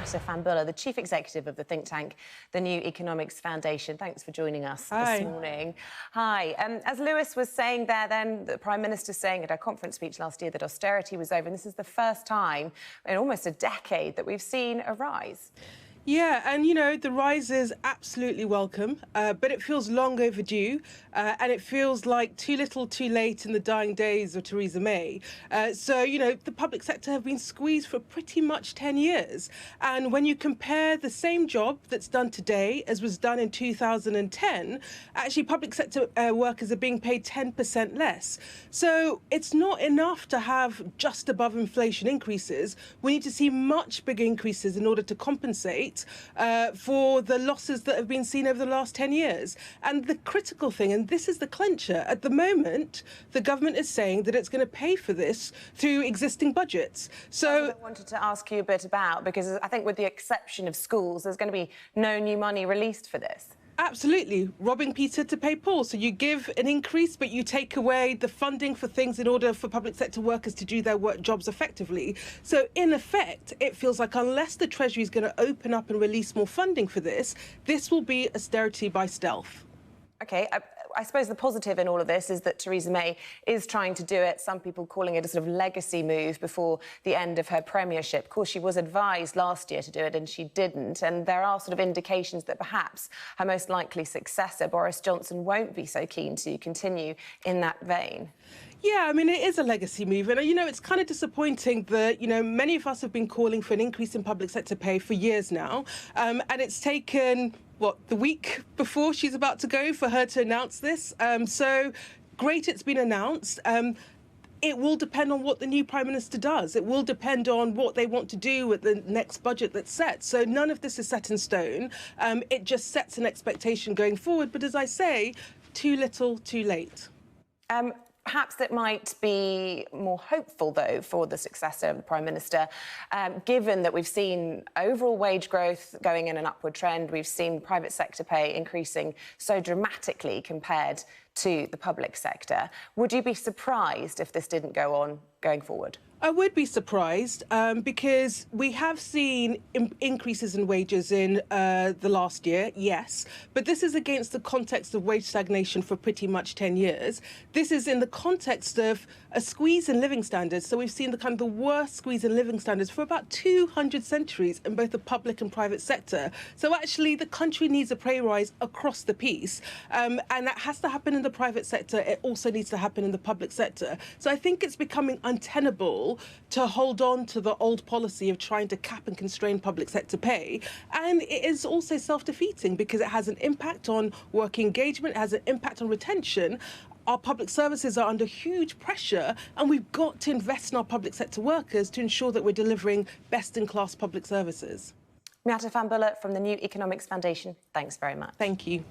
Miatta Fahnbulleh, the Chief Executive of the think tank, the New Economics Foundation. Thanks for joining us this morning. Hi. As Lewis was saying there then, the Prime Minister saying at our conference speech last year that austerity was over, and this is the first time in almost a decade that we've seen a rise. Yeah, and, you know, the rise is absolutely welcome, but it feels long overdue, and it feels like too little too late in the dying days of Theresa May. So, you know, the public sector have been squeezed for pretty much 10 years. And when you compare the same job that's done today as was done in 2010, actually public sector workers are being paid 10% less. So it's not enough to have just above inflation increases. We need to see much bigger increases in order to compensate for the losses that have been seen over the last 10 years. And the critical thing, and this is the clincher, at the moment, the government is saying that it's going to pay for this through existing budgets. So that's what I wanted to ask you a bit about, because I think with the exception of schools, there's going to be no new money released for this. Absolutely. Robbing Peter to pay Paul. So you give an increase, but you take away the funding for things in order for public sector workers to do their jobs effectively. So in effect, it feels like unless the Treasury is going to open up and release more funding for this, this will be austerity by stealth. OK, I suppose the positive in all of this is that Theresa May is trying to do it, some people calling it a sort of legacy move before the end of her premiership. Of course, she was advised last year to do it and she didn't. And there are sort of indications that perhaps her most likely successor, Boris Johnson, won't be so keen to continue in that vein. Yeah, I mean, it is a legacy move. And, you know, it's kind of disappointing that, you know, many of us have been calling for an increase in public sector pay for years now. And it's taken, what, the week before she's about to go for her to announce this. So great it's been announced. It will depend on what the new Prime Minister does. It will depend on what they want to do with the next budget that's set. So none of this is set in stone. It just sets an expectation going forward. But as I say, too little, too late. Perhaps it might be more hopeful, though, for the successor of the Prime Minister, given that we've seen overall wage growth going in an upward trend. We've seen private sector pay increasing so dramatically compared to the public sector. Would you be surprised if this didn't go on going forward? I would be surprised because we have seen increases in wages in the last year, yes, but this is against the context of wage stagnation for pretty much 10 years. This is in the context of a squeeze in living standards. So we've seen the kind of the worst squeeze in living standards for about 200 centuries in both the public and private sector. So actually the country needs a pay rise across the piece, and that has to happen in the private sector. It also needs to happen in the public sector. So I think it's becoming untenable to hold on to the old policy of trying to cap and constrain public sector pay. And it is also self-defeating because it has an impact on work engagement, it has an impact on retention. Our public services are under huge pressure, and we've got to invest in our public sector workers to ensure that we're delivering best-in-class public services. Miatta Fahnbulleh from the New Economics Foundation, thanks very much. Thank you.